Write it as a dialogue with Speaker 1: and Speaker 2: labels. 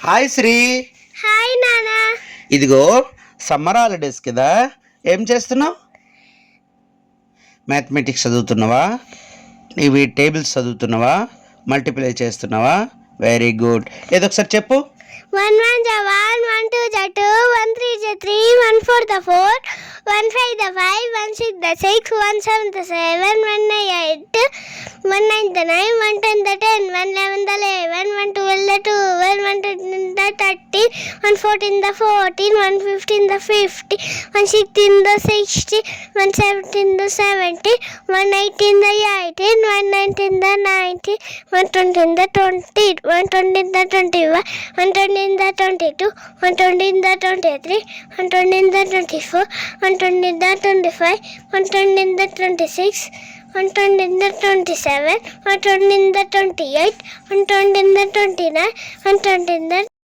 Speaker 1: Hi Shri.
Speaker 2: Hi నాన్న.
Speaker 1: ఇదిగో summer holidays కదా, ఏం చేస్తున్నావు? మ్యాథమెటిక్స్ చదువుతున్నావా? ఇవి టేబుల్స్ చదువుతున్నావా? మల్టిప్లై చేస్తున్నావా? Very good. ఏదో ఒకసారి చెప్పు.
Speaker 2: 1 1 the 1, 1 2 the 2, 1 3 the 3, 1 4 the 4, 1 5 the 5, 1 6 the 6, 1 7 the 7, 1 9 8, 1 9 the 9, 1 10 the 10, 1 11 the 11, 1 12 the 2, 1 13 the 13, 1 14 the 14, 1 15 the 50, 1 16 the 60, 1 17 the 70, 1 18 the 18, 1 19 the 19, 1 20 the 20, 1 20 the 21, 1 20 in the 22, 120 in the 23, 120 in the 24, 120 in the 25, 120 in the 26, 120 in the 27, 120 in the 28, 120 in the 29, 120 in the